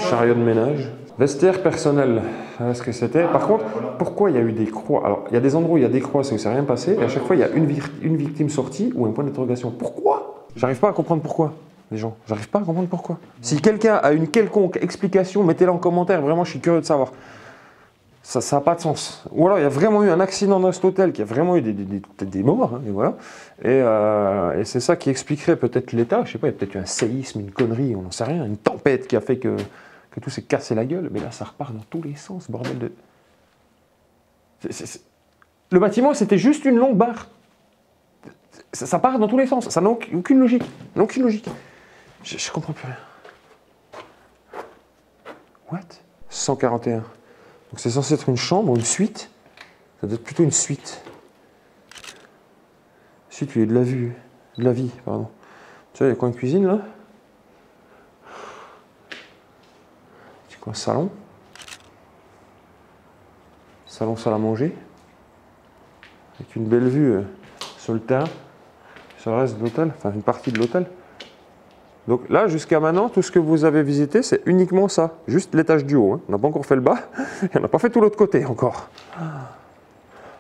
Chariot de ménage. Vestiaire personnel. Voilà ce que c'était. Par contre, pourquoi il y a eu des croix? Alors, il y a des endroits où il y a des croix, c'est où il ne s'est rien passé. Et à chaque fois, il y a une victime sortie ou un point d'interrogation. Pourquoi? J'arrive pas à comprendre pourquoi. Les gens, j'arrive pas à comprendre pourquoi. Si quelqu'un a une quelconque explication, mettez-la en commentaire. Vraiment, je suis curieux de savoir. Ça n'a pas de sens. Ou alors, il y a vraiment eu un accident dans cet hôtel, qui a vraiment eu des morts, hein, et voilà. Et c'est ça qui expliquerait peut-être l'état. Je sais pas, il y a peut-être eu un séisme, une connerie, on n'en sait rien, une tempête qui a fait que tout s'est cassé la gueule. Mais là, ça repart dans tous les sens, bordel de... Le bâtiment, c'était juste une longue barre. Ça part dans tous les sens. Ça n'a aucune logique. Ça n'a aucune logique. Je comprends plus rien. What? 141. Donc c'est censé être une chambre ou une suite. Ça doit être plutôt une suite. Suite, il y a de la vue. De la vie, pardon. Tu vois, il y a quoi, une cuisine là? C'est quoi, un salon? Salon, salle à manger. Avec une belle vue sur le terrain. Sur le reste de l'hôtel. Enfin, une partie de l'hôtel. Donc là, jusqu'à maintenant, tout ce que vous avez visité, c'est uniquement ça. Juste l'étage du haut. Hein. On n'a pas encore fait le bas. Et on n'a pas fait tout l'autre côté encore.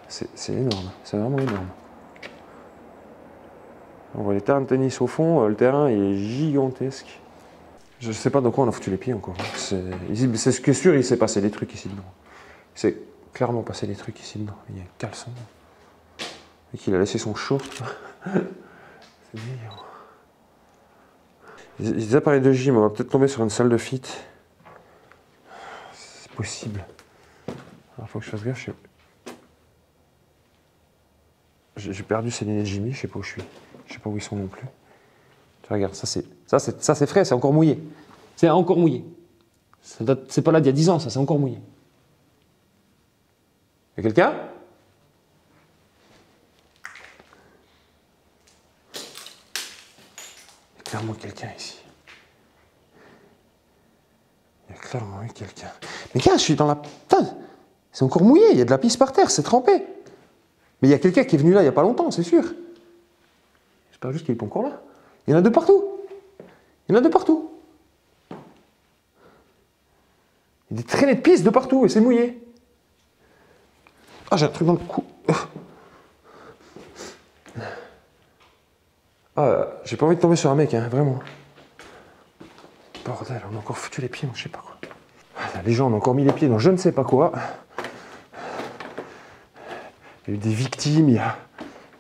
C'est énorme. C'est vraiment énorme. On voit les terrains de tennis au fond. Le terrain est gigantesque. Je ne sais pas dans quoi on a foutu les pieds encore. C'est ce que sûr, il s'est passé des trucs ici dedans. Il s'est clairement passé des trucs ici dedans. Il y a un caleçon. Et qu'il a laissé son short. C'est délire. Les appareils de gym, on va peut-être tomber sur une salle de fit. C'est possible. Alors, il faut que je fasse gaffe. J'ai perdu Céline et Jimmy, je sais pas où je suis. Je sais pas où ils sont non plus. Tu regardes, ça c'est frais, c'est encore mouillé. C'est encore mouillé. C'est pas là d'il y a 10 ans, ça c'est encore mouillé. Y a quelqu'un? Clairement quelqu'un ici. Il y a clairement eu quelqu'un. Mais gars, je suis dans la... Putain, c'est encore mouillé, il y a de la pisse par terre, c'est trempé. Mais il y a quelqu'un qui est venu là il n'y a pas longtemps, c'est sûr. J'espère juste qu'il est pas encore là. Il y en a de partout. Il y en a de partout. Il y a des traînées de pisse de partout et c'est mouillé. Ah, j'ai un truc dans le cou. Ah, j'ai pas envie de tomber sur un mec, hein, vraiment. Bordel, on a encore foutu les pieds dans je sais pas quoi. Ah, les gens ont encore mis les pieds dans je ne sais pas quoi. Il y a eu des victimes, il y a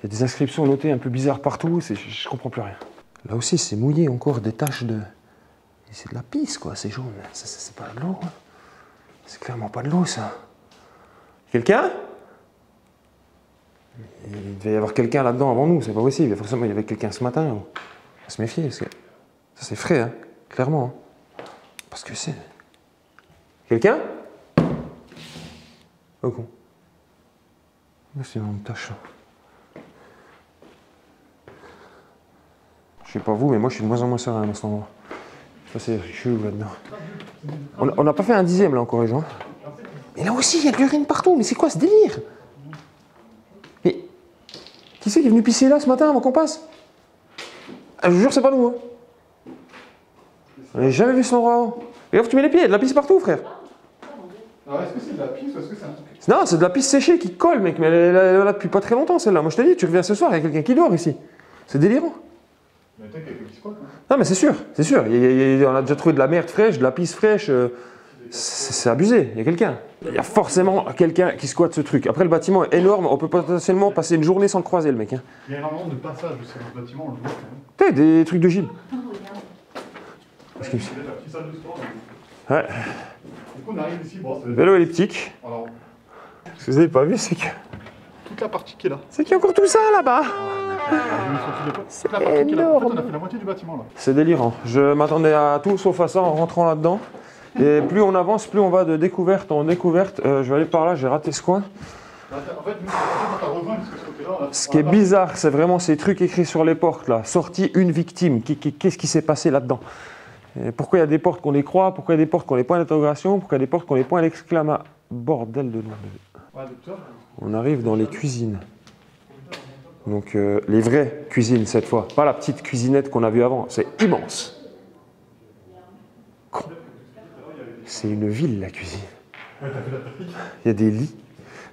des inscriptions notées un peu bizarres partout, je comprends plus rien. Là aussi, c'est mouillé encore, des taches de... C'est de la pisse, quoi, c'est jaune. C'est pas de l'eau. Hein. C'est clairement pas de l'eau, ça. Quelqu'un? Il devait y avoir quelqu'un là-dedans avant nous, c'est pas possible. Forcément, il y avait quelqu'un ce matin. On va se méfier, parce que ça c'est frais, hein, clairement. Hein. Parce que c'est... Quelqu'un? Oh con. C'est une tâche. Je sais pas vous, mais moi je suis de moins en moins serein à cet endroit. Ça c'est chelou là-dedans. On n'a pas fait un dixième là encore, les gens. Mais là aussi, il y a de l'urine partout. Mais c'est quoi ce délire? Mais qui c'est qui est venu pisser là ce matin avant qu'on passe? Ah, je vous jure, c'est pas nous. Hein. On n'a jamais vu cet endroit avant. Regarde, tu mets les pieds, il y a de la pisse partout, frère. Alors, est-ce que c'est de la pisse ou est-ce que c'est un truc? Non, c'est de la pisse séchée qui colle, mec. Mais elle est là depuis pas très longtemps, celle-là. Moi, je te dis, tu reviens ce soir, il y a quelqu'un qui dort ici. C'est délirant. Mais t'as quelqu'un qui se croit, quoi. Non, mais c'est sûr, c'est sûr. On a déjà trouvé de la merde fraîche, de la pisse fraîche. C'est abusé, il y a quelqu'un. Il y a forcément quelqu'un qui squatte ce truc. Après, le bâtiment est énorme, on peut potentiellement passer une journée sans le croiser, le mec. Hein. Il y a énormément de passages aussi dans ce bâtiment, on le voit quand même. T'as des trucs de gym. Ouais, il y a la petite salle de sport. Ouais. Du coup, on arrive ici, bon, c'est... Vélo elliptique. Alors, Ce que vous n'avez pas vu, c'est que... toute la partie qui est là. C'est qu'il y a encore tout ça là-bas. Toute la partie qui est là. En fait, on a fait la moitié du bâtiment là. C'est délirant. Je m'attendais à tout sauf à ça en rentrant là-dedans. Et plus on avance, plus on va de découverte en découverte. Je vais aller par là, j'ai raté ce coin. En fait, nous, on t'a rejoint parce que ce côté-là. Ce qui est bizarre, c'est vraiment ces trucs écrits sur les portes là. Sortie une victime. Qu'est-ce qui s'est passé là-dedans? Pourquoi il y a des portes qu'on les croit? Pourquoi il y a des portes qu'on les points d'interrogation? Pourquoi il y a des portes qu'on les points d'exclamation? Bordel de nom. On arrive dans les cuisines. Donc les vraies cuisines cette fois. Pas la petite cuisinette qu'on a vue avant. C'est immense. C'est une ville la cuisine. Il y a des lits.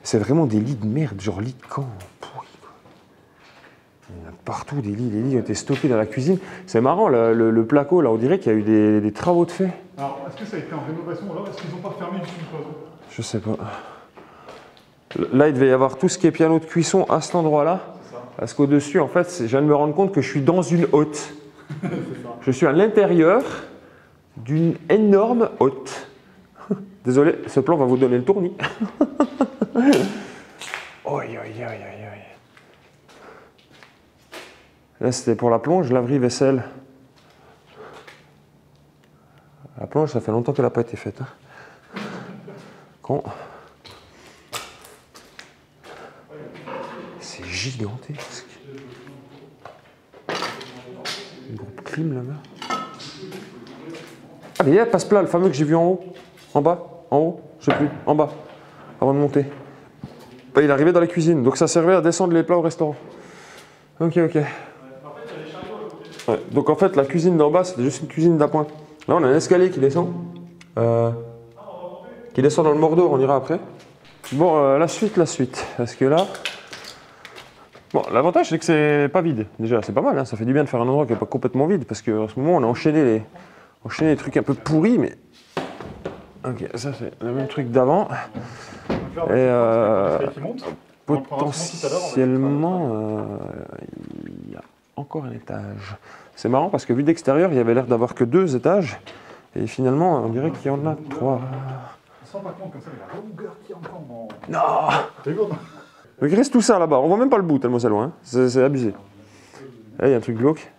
C'est vraiment des lits de merde, genre lits de camp pourris. Il y en a partout des lits. Les lits ont été stockés dans la cuisine. C'est marrant, le placo, là, on dirait qu'il y a eu des travaux de fait. Alors, est-ce que ça a été en rénovation ou alors est-ce qu'ils n'ont pas fermé dessus une cloison? Je sais pas. Là, il devait y avoir tout ce qui est piano de cuisson à cet endroit-là. Parce qu'au-dessus, en fait, je viens de me rendre compte que je suis dans une hotte. Je suis à l'intérieur d'une énorme hotte. Désolé, ce plan va vous donner le tournis. Oi, oi, oi, oi, oi. Là, c'était pour la plonge, laverie, vaisselle. La plonge, ça fait longtemps qu'elle n'a pas été faite. Hein. Con. C'est gigantesque. Une groupe clim là-bas. Ah, mais il y a passe-plat, le fameux que j'ai vu en haut. En bas, en haut, je sais plus, en bas, avant de monter. Il arrivait dans la cuisine, donc ça servait à descendre les plats au restaurant. Ok, ok. Ouais, donc en fait, la cuisine d'en bas, c'était juste une cuisine d'appoint. Là, on a un escalier qui descend. Qui descend dans le Mordor, on ira après. Bon, la suite. Parce que là... Bon, l'avantage, c'est que c'est pas vide. Déjà, c'est pas mal, hein, ça fait du bien de faire un endroit qui n'est pas complètement vide, parce qu'en ce moment, on a enchaîné les trucs un peu pourris, mais... Ok, ça c'est le même truc d'avant. Et potentiellement, il y a encore un étage. C'est marrant parce que vu d'extérieur, il y avait l'air d'avoir que 2 étages. Et finalement, on dirait qu'il y en a 3. On se rend pas compte comme ça, il y a la longueur qui est encore en... Non. Donc il reste tout ça là-bas. On voit même pas le bout tellement c'est loin. Hein. C'est abusé. Là, il y a un truc glauque.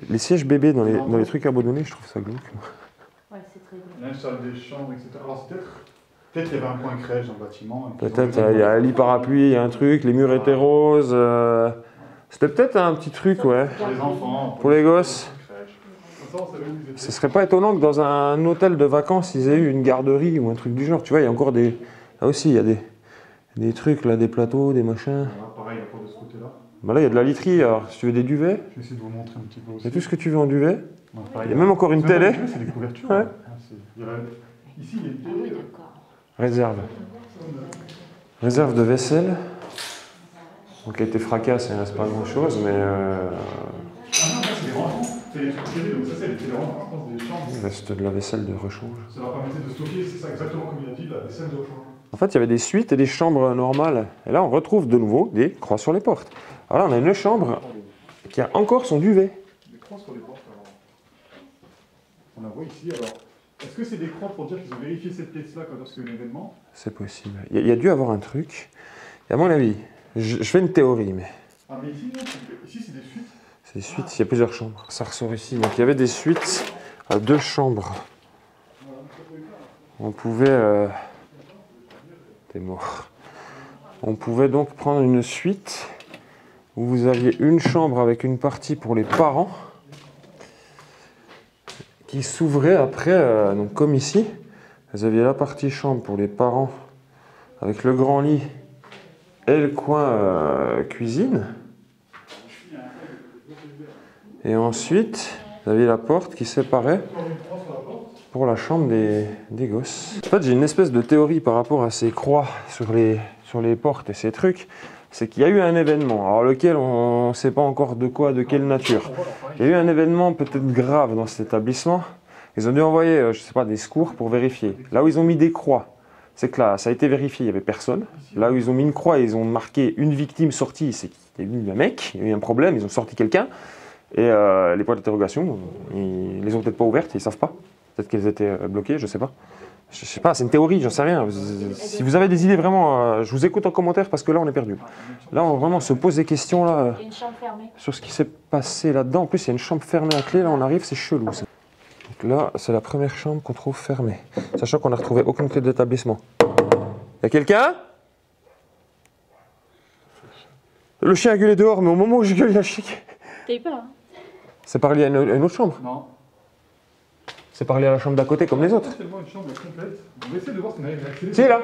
Les sièges bébés dans les trucs abandonnés, je trouve ça glauque. Ouais, c'est très bien. La salle des chambres, etc. Alors c'est peut-être qu'il y avait un point crèche dans le bâtiment. Peut-être il y a un lit parapluie, il y a un truc, les murs étaient roses. C'était peut-être un petit truc, ouais. Pour les enfants. Pour les gosses. Ce serait pas étonnant que dans un hôtel de vacances, ils aient eu une garderie ou un truc du genre. Tu vois, il y a encore des... Là aussi, il y a des trucs, là, des plateaux, des machins. Pareil, il n'y a pas de ce côté-là. Bah là, il y a de la literie, alors si tu veux des duvets. Je vais essayer de vous montrer un petit peu aussi. Il y a tout ce que tu veux en duvet. Non, Il y a même encore une télé. C'est des couvertures. Ouais. Ici, il y a une Ah oui, télé. d'accord. Réserve. Réserve de vaisselle. Donc elle a été fracasse, il ne reste pas grand-chose, mais... Ah non, c'est des rangements. C'est les trucs privés, donc ça c'est les rangements, je pense, des chambres. Il reste de la vaisselle de rechange. Ça leur permettait de stocker, c'est ça exactement comme il a dit, la vaisselle de rechange. En fait, il y avait des suites et des chambres normales. Et là, on retrouve de nouveau des croix sur les portes. Alors là, on a une chambre qui a encore son duvet. Des croix sur les portes, alors. On la voit ici, alors. Est-ce que c'est des croix pour dire qu'ils ont vérifié cette pièce-là quand lorsqu'il y a un événement? C'est possible. Il y a dû avoir un truc. Et à mon avis, je fais une théorie, mais... Ah mais ici, non, ici c'est des suites. C'est des suites, il y a plusieurs chambres. Ça ressort ici. Donc il y avait des suites à 2 chambres. On pouvait... T'es mort. On pouvait donc prendre une suite où vous aviez une chambre avec une partie pour les parents qui s'ouvrait après, donc comme ici. Vous aviez la partie chambre pour les parents avec le grand lit et le coin cuisine. Et ensuite, vous aviez la porte qui séparait pour la chambre des gosses. En fait, j'ai une espèce de théorie par rapport à ces croix sur les portes et ces trucs. C'est qu'il y a eu un événement, alors lequel on ne sait pas encore de quoi, de quelle nature. Il y a eu un événement peut-être grave dans cet établissement. Ils ont dû envoyer, je ne sais pas, des secours pour vérifier. Là où ils ont mis des croix, c'est que là, ça a été vérifié, il n'y avait personne. Là où ils ont mis une croix, ils ont marqué une victime sortie, c'est qu'il y a eu un mec, il y a eu un problème, ils ont sorti quelqu'un. Et les points d'interrogation, ils les ont peut-être pas ouvertes, ils ne savent pas. Peut-être qu'elles étaient bloquées, je ne sais pas. Je sais pas, c'est une théorie, j'en sais rien. Si vous avez des idées vraiment, je vous écoute en commentaire parce que là on est perdu. Là on vraiment se pose des questions là, Il y a une chambre fermée. sur ce qui s'est passé là-dedans. En plus il y a une chambre fermée à clé, là on arrive, c'est chelou ça. Donc là, c'est la première chambre qu'on trouve fermée. Sachant qu'on n'a retrouvé aucune clé d'établissement. Y a quelqu'un? Le chien a gueulé dehors, mais au moment où j'ai gueulé, il a chic. T'as eu peur, hein? C'est par lié à une autre chambre? Non. C'est par lié à la chambre d'à côté comme les autres? C'est tellement une chambre complète. On va essayer de voir si on arrive à accéder. Si, là.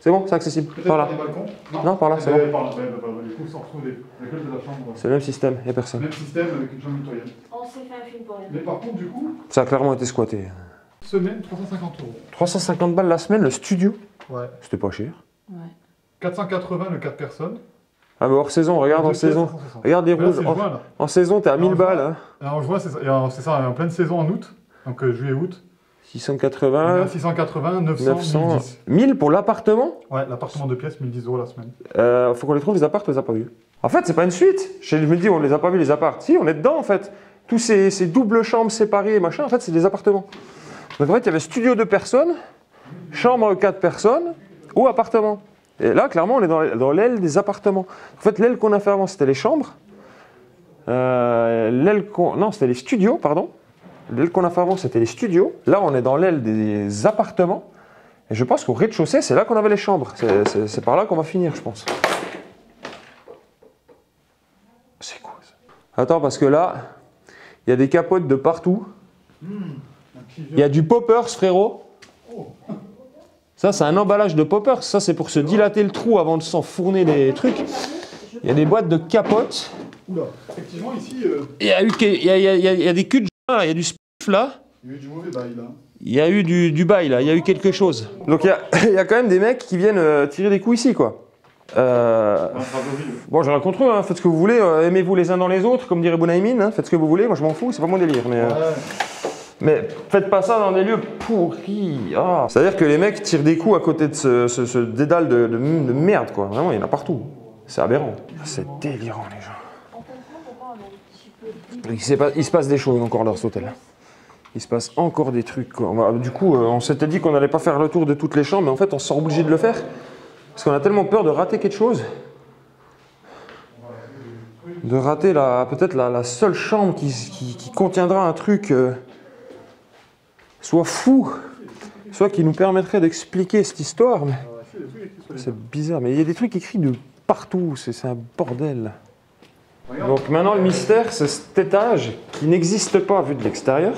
C'est bon, c'est accessible. Peut-être Par là. des balcons. Non, par là, c'est bon. Par là, du coup, on s'en retrouve la gueule de la chambre. C'est le même système, il n'y a personne. Même système avec une chambre mitoyenne. On s'est fait un film pour rien. Mais par contre, du coup, Ça a clairement été squatté. semaine, 350 €. 350 balles la semaine, le studio? Ouais. C'était pas cher. Ouais. 480 le 4 personnes. Ah mais hors saison, regarde en saison. Regarde les Là, rouges. c'est juin, là. En saison, t'es à 1000 En balles. juin. Hein. Alors, en juin, c'est ça, en pleine saison en août. Donc juillet-août. 680, 680, 900, 900, 1010. 1000 pour l'appartement? Ouais, l'appartement de pièces, 1010 € la semaine. Faut qu'on les trouve, les apparts, on les a pas vus. En fait, c'est pas une suite. Je me dis, on les a pas vus, les apparts. Si, on est dedans, en fait. Tous ces doubles chambres séparées, machin, en fait, c'est des appartements. Donc, en fait, il y avait studio 2 personnes, chambre 4 personnes, ou appartement. Et là, clairement, on est dans l'aile des appartements. En fait, l'aile qu'on a fait avant, c'était les chambres. Non, c'était les studios, pardon. L'aile qu'on a fait avant, c'était les studios. Là, on est dans l'aile des appartements. Et je pense qu'au rez-de-chaussée, c'est là qu'on avait les chambres. C'est par là qu'on va finir, je pense. C'est quoi ça? Attends, parce que là, il y a des capotes de partout. Il y a du poppers, frérot. Ça, c'est un emballage de poppers. Ça, c'est pour se dilater le trou avant de s'enfourner les trucs. Il y a des boîtes de capotes. Oula, effectivement, ici, Il y a des culs de il y a du spiff là. il y a eu du mauvais bail, là. Il y a eu du bail là, il y a eu quelque chose. Donc il y a quand même des mecs qui viennent tirer des coups ici quoi. Bon, j'ai rien contre eux, hein. Faites ce que vous voulez, aimez-vous les uns dans les autres, comme dirait Bounaïmin, hein. Faites ce que vous voulez, moi je m'en fous, c'est pas mon délire. Mais faites pas ça dans des lieux pourris. Ah. C'est-à-dire que les mecs tirent des coups à côté de ce dédale de merde quoi. Vraiment, il y en a partout. C'est aberrant. C'est délirant les gens. Il se passe des choses encore dans cet hôtel. Il se passe encore des trucs. Quoi. Du coup, on s'était dit qu'on n'allait pas faire le tour de toutes les chambres, mais en fait, on se sent obligé de le faire. Parce qu'on a tellement peur de rater quelque chose. De rater peut-être la seule chambre qui contiendra un truc soit fou, soit qui nous permettrait d'expliquer cette histoire. Mais c'est bizarre, mais il y a des trucs écrits de partout, c'est un bordel. Donc maintenant, le mystère, c'est cet étage qui n'existe pas vu de l'extérieur.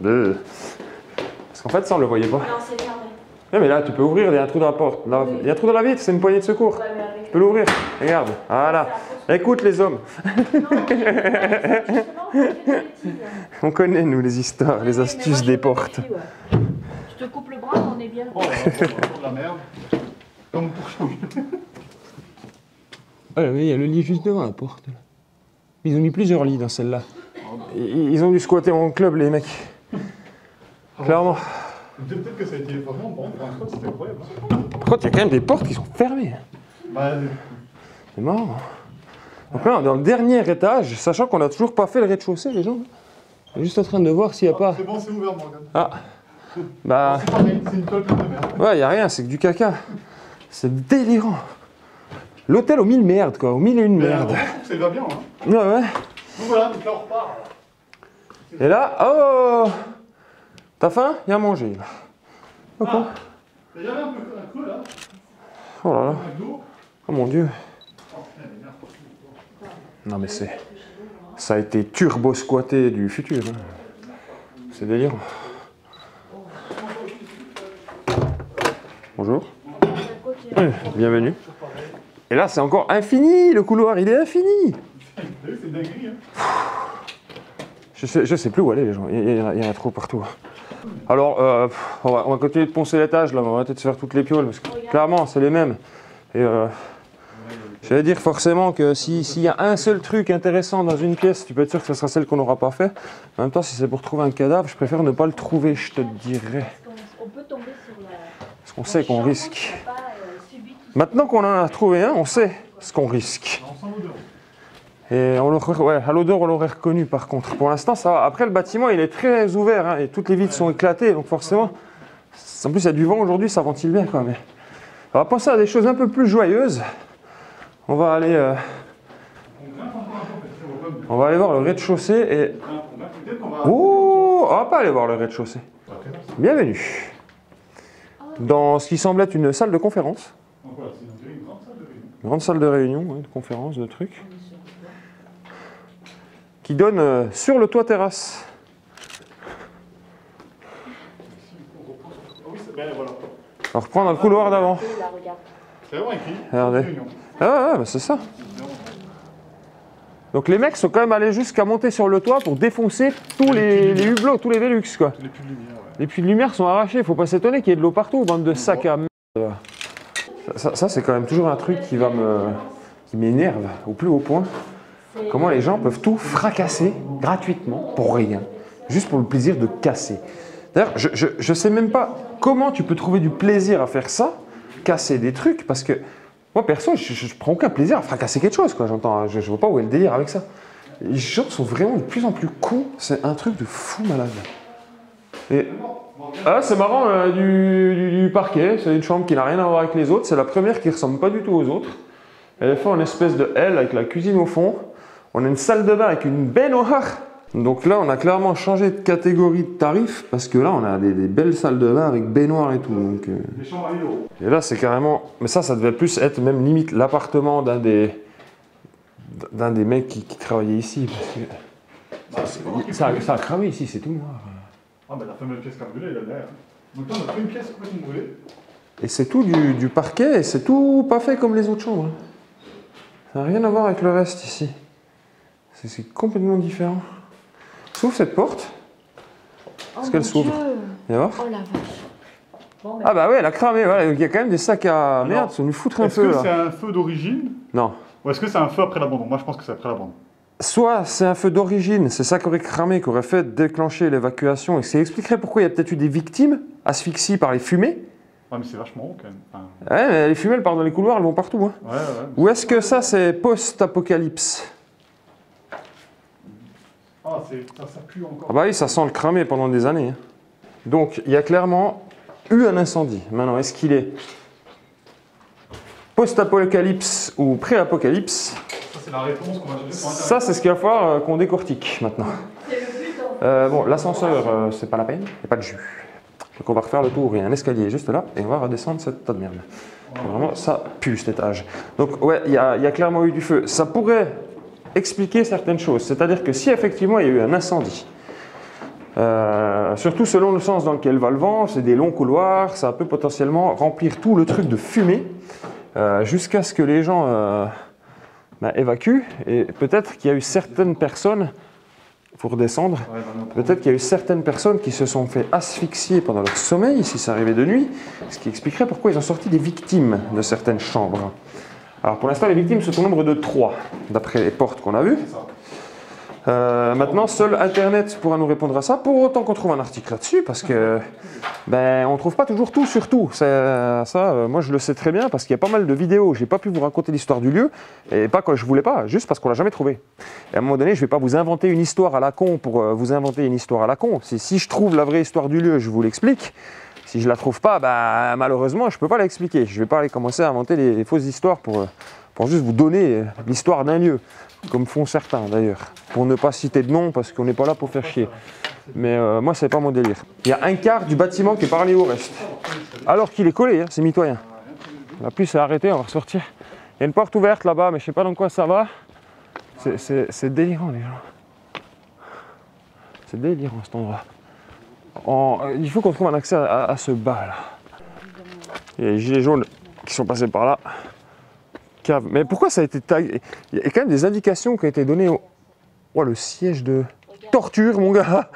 Parce qu'en fait, ça, on ne le voyait pas. Non, c'est fermé. Ouais, mais là, tu peux ouvrir, il y a un trou dans la porte. Là, il y a un trou dans la vitre, c'est une poignée de secours. Tu peux l'ouvrir, regarde. Voilà. Écoute les hommes. On connaît, nous, les histoires, les astuces des portes. Je te coupe le bras, on est bien. Oh, de la merde. Comme pour chouille. Ah oui, il y a le lit juste devant la porte. Ils ont mis plusieurs lits dans celle-là. Ils ont dû squatter mon club, les mecs. Clairement. Peut-être que ça a été vraiment bon pour un spot, c'était incroyable. Par contre, il y a quand même des portes qui sont fermées. Bah, C'est marrant. Donc là, on est dans le dernier étage, sachant qu'on n'a toujours pas fait le rez-de-chaussée, les gens. On est juste en train de voir s'il n'y a pas... c'est bon, c'est ouvert, Morgan. Ah. Bah... C'est pareil, c'est une colle pleine de merde. Ouais, il n'y a rien, c'est que du caca. C'est délirant. L'hôtel aux 1000 merdes, quoi. Aux 1001 merdes. Ça va bien, hein. Ouais, ouais. Donc voilà, donc là, on repart. Et là, oh! T'as faim? Il y a à manger, là. Ok. Ah, il y avait un creux, là. Oh là là. Avec l'eau. Oh mon Dieu. Oh, putain, mais merde. Non mais ça a été turbo squatté du futur. Hein. C'est délirant. Bonjour. Bienvenue. Et là c'est encore infini, le couloir il est infini. C'est dinguerie, hein. Je sais plus où aller les gens, il y en a trop partout. Alors on va continuer de poncer l'étage là, on va arrêter de se faire toutes les pioles parce que clairement c'est les mêmes. Et j'allais dire forcément que s'il y a un seul truc intéressant dans une pièce, tu peux être sûr que ce sera celle qu'on n'aura pas fait. En même temps, si c'est pour trouver un cadavre, je préfère ne pas le trouver, je te dirais. On peut tomber sur la... Parce qu'on sait qu'on risque. Maintenant qu'on en a trouvé un, on sait ce qu'on risque. On sent l'odeur. Et à l'odeur, on l'aurait reconnu par contre. Pour l'instant, ça va. Après, le bâtiment, il est très ouvert hein, et toutes les vitres sont éclatées. Donc forcément, en plus, il y a du vent aujourd'hui, ça ventile bien quand même. On va penser à des choses un peu plus joyeuses. On va aller voir le rez-de-chaussée et... Oh, on va pas aller voir le rez-de-chaussée. Bienvenue dans ce qui semble être une salle de conférence. Donc voilà, c'est une grande salle de réunion. Grande salle de réunion, ouais, de conférence, de trucs. Qui donne sur le toit terrasse. Ah oui, ben voilà. On reprend dans le couloir d'avant. Là, regarde. C'est vraiment écrit. Regardez. Réunion. Ah ouais, bah c'est ça. Donc les mecs sont quand même allés jusqu'à monter sur le toit pour défoncer tous les hublots, tous les Velux quoi. Les puits de lumière, ouais. Les puits de lumière sont arrachés, faut pas s'étonner qu'il y ait de l'eau partout, bande de sacs à merde. Ça c'est quand même toujours un truc qui m'énerve au plus haut point. Comment les gens peuvent tout fracasser gratuitement pour rien, juste pour le plaisir de casser. D'ailleurs, je sais même pas comment tu peux trouver du plaisir à faire ça, casser des trucs, parce que moi perso, je prends aucun plaisir à fracasser quelque chose, quoi. J'entends, je vois pas où est le délire avec ça. Les gens sont vraiment de plus en plus cons, c'est un truc de fou malade. Et ah, c'est marrant du parquet, c'est une chambre qui n'a rien à voir avec les autres, c'est la première qui ressemble pas du tout aux autres. Elle est faite en espèce de L avec la cuisine au fond. On a une salle de bain avec une baignoire. Donc là, on a clairement changé de catégorie de tarif parce que là, on a des belles salles de bain avec baignoire et tout. Donc, Les chambres à 1000 €. et là, c'est carrément. Mais ça devait plus être même limite l'appartement d'un des mecs qui travaillait ici. Parce que ça a cramé ici, c'est tout noir. Ah ben la fameuse pièce qui a brûlé, elle est derrière. Donc là, on a pris une pièce complètement brûlée. Et c'est tout du parquet et c'est tout pas fait comme les autres chambres. Ça n'a rien à voir avec le reste ici. C'est complètement différent. S'ouvre cette porte. Est-ce qu'elle s'ouvre? Viens voir. Oh la vache. Bon, Ah bah ouais, elle a cramé. Ouais. Il y a quand même des sacs à merde, ça nous foutre un Est-ce peu que là. c'est un feu d'origine Non. ou est-ce que c'est un feu après l'abandon? Moi, je pense que c'est après l'abandon. Soit c'est un feu d'origine, c'est ça qui aurait cramé, qui aurait fait déclencher l'évacuation et ça expliquerait pourquoi il y a peut-être eu des victimes asphyxiées par les fumées. Ouais, mais c'est vachement haut quand même. Enfin, Ouais, mais les fumées, elles partent dans les couloirs, elles vont partout. Hein. ouais. Ou est-ce que ça, c'est post-apocalypse? Ah, ça pue encore. Ah bah oui, ça sent le cramé pendant des années. Hein. Donc, il y a clairement eu un incendie. Maintenant, est-ce qu'il est post-apocalypse ou pré-apocalypse? Ça, c'est la réponse qu'on va chercher sur Internet. Ça, c'est ce qu'il va falloir qu'on décortique maintenant. Bon, l'ascenseur, c'est pas la peine, il n'y a pas de jus. Donc on va refaire le tour, il y a un escalier juste là, et on va redescendre cette tas de merde. Vraiment, ça pue cet étage. Donc ouais, il y a clairement eu du feu. Ça pourrait expliquer certaines choses. C'est-à-dire que si effectivement il y a eu un incendie, surtout selon le sens dans lequel va le vent, c'est des longs couloirs, ça peut potentiellement remplir tout le truc de fumée, jusqu'à ce que les gens évacuent. Et peut-être qu'il y a eu certaines personnes, pour redescendre, peut-être qu'il y a eu certaines personnes qui se sont fait asphyxier pendant leur sommeil, si ça arrivait de nuit, ce qui expliquerait pourquoi ils ont sorti des victimes de certaines chambres. Alors pour l'instant, les victimes sont au nombre de 3, d'après les portes qu'on a vues. Maintenant, seul Internet pourra nous répondre à ça, pour autant qu'on trouve un article là-dessus, parce que on ne trouve pas toujours tout sur tout. Moi je le sais très bien, parce qu'il y a pas mal de vidéos, j'ai pas pu vous raconter l'histoire du lieu, et pas quand je voulais pas, juste parce qu'on l'a jamais trouvé. Et à un moment donné, je vais pas vous inventer une histoire à la con pour vous inventer une histoire à la con. Si je trouve la vraie histoire du lieu, je vous l'explique. Si je la trouve pas, malheureusement, je peux pas l'expliquer. Je vais pas aller commencer à inventer les fausses histoires pour juste vous donner l'histoire d'un lieu, comme font certains d'ailleurs, pour ne pas citer de nom parce qu'on n'est pas là pour faire chier. Mais moi, c'est pas mon délire. Il y a un quart du bâtiment qui est parallèle au reste, alors qu'il est collé, hein, c'est mitoyen. La pluie s'est arrêtée, on va ressortir. Il y a une porte ouverte là-bas, mais je sais pas dans quoi ça va. C'est délirant les gens. C'est délirant cet endroit. Il faut qu'on trouve un accès à ce bas là. Il y a les gilets jaunes qui sont passés par là. Cave. Mais pourquoi ça a été tagué? Il y a quand même des indications qui ont été données au... Oh, le siège de torture, mon gars.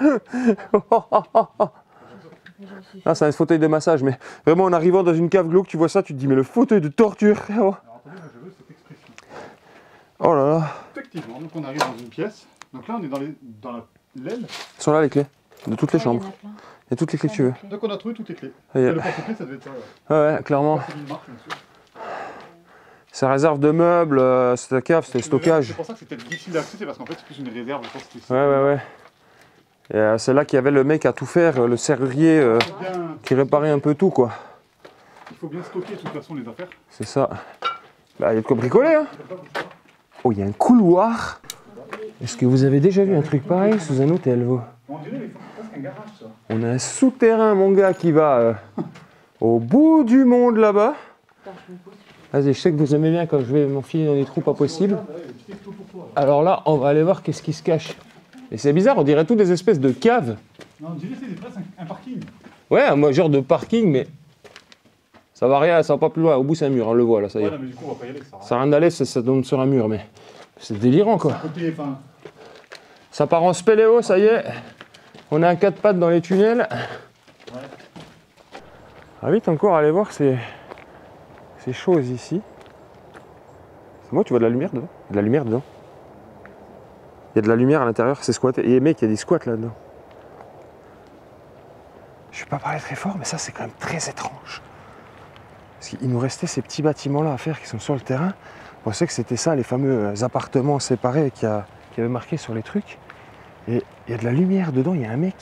Ah, c'est un fauteuil de massage, mais vraiment en arrivant dans une cave glauque, tu vois ça, tu te dis, mais le fauteuil de torture. Oh, Alors attendez, moi je veux cette expression. oh là là. Effectivement, donc on arrive dans une pièce. Donc là, on est dans l'aile. Sont là les clés de toutes les Ouais, chambres. il y en a plein. Il y a toutes les clés que tu veux. Donc on a trouvé toutes les clés. Et, Le porte-clés, ça devait être ça. Ouais. ouais, clairement. C'est une marque, bien sûr. C'est réserve de meubles, c'est la cave, c'est le stockage. C'est pour ça que c'était difficile d'accès, c'est parce qu'en fait c'est plus une réserve. Je pense que c'est Ouais. Et c'est là qu'il y avait le mec à tout faire, le serrurier qui réparait un peu tout, quoi. Il faut bien stocker de toute façon les affaires. C'est ça. Bah, il y a de quoi bricoler, hein. Oh, il y a un couloir. Est-ce que vous avez déjà vu un truc pareil sous un hôtel, vous? On dirait presque un garage, ça. On a un souterrain, mon gars, qui va au bout du monde là-bas. Vas-y, je sais que vous aimez bien quand je vais m'enfiler dans des trous pas possibles. Alors là, on va aller voir qu'est-ce qui se cache. Et c'est bizarre, on dirait toutes des espèces de caves. Non, on dirait que c'est presque un parking. Ouais, un genre de parking, mais ça va rien, ça va pas plus loin. Au bout, c'est un mur, on le voit là, ça y est. Ouais, non, mais du coup, on va pas y aller, ça. Ça n'a rien d'aller, ça donne sur un mur, mais c'est délirant quoi. Côté, enfin, Ça part en spéléo, ça y est. On a un 4 pattes dans les tunnels. ouais. Ah vite encore, allez voir ces choses ici. C'est moi, tu vois de la lumière dedans? Il y a de la lumière dedans. Il y a de la lumière à l'intérieur, c'est squatté. Et mec, il y a des squats là-dedans. Je vais pas parler très fort, mais ça c'est quand même très étrange. Parce qu'il nous restait ces petits bâtiments-là à faire qui sont sur le terrain. On pensait que c'était ça, les fameux appartements séparés qui avaient marqué sur les trucs. Et il y a de la lumière dedans, il y a un mec.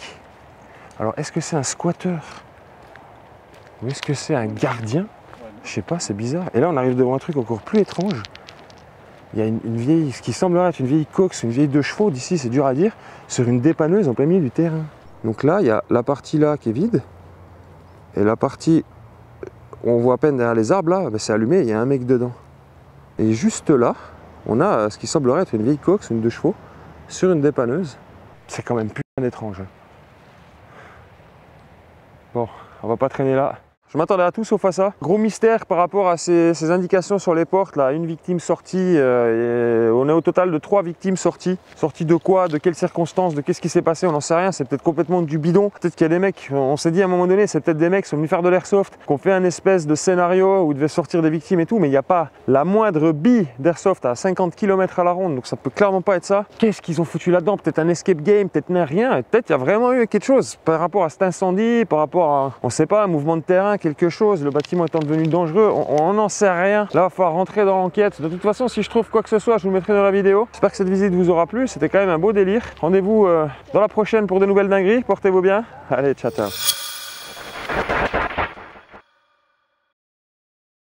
Alors est-ce que c'est un squatteur? Ou est-ce que c'est un gardien? Je sais pas, c'est bizarre. Et là on arrive devant un truc encore plus étrange. Il y a une vieille, ce qui semblerait être une vieille cox, une vieille 2 chevaux, d'ici c'est dur à dire, sur une dépanneuse en plein milieu du terrain. Donc là, il y a la partie là qui est vide. Et la partie où on voit à peine derrière les arbres là, ben c'est allumé, il y a un mec dedans. Et juste là, on a ce qui semblerait être une vieille cox, une 2 chevaux, sur une dépanneuse. C'est quand même putain d'étrange. Bon, on va pas traîner là. Je m'attendais à tout sauf à ça. Gros mystère par rapport à ces indications sur les portes là. Une victime sortie, et on est au total de 3 victimes sorties. Sorties de quoi? De quelles circonstances? De qu'est-ce qui s'est passé? On n'en sait rien, c'est peut-être complètement du bidon. Peut-être qu'il y a des mecs, on s'est dit à un moment donné, c'est peut-être des mecs qui sont venus faire de l'airsoft, qui ont fait un espèce de scénario où devaient sortir des victimes et tout, mais il n'y a pas la moindre bille d'airsoft à 50 km à la ronde, donc ça peut clairement pas être ça. Qu'est-ce qu'ils ont foutu là-dedans? Peut-être un escape game, peut-être rien, peut-être qu'il y a vraiment eu quelque chose par rapport à cet incendie, par rapport à, on sait pas, un mouvement de terrain, quelque chose, le bâtiment étant devenu dangereux, on n'en sait rien. Là, il va falloir rentrer dans l'enquête. De toute façon, si je trouve quoi que ce soit, je vous le mettrai dans la vidéo. J'espère que cette visite vous aura plu, c'était quand même un beau délire. Rendez-vous dans la prochaine pour de nouvelles dingueries, portez-vous bien. Allez, ciao, ciao.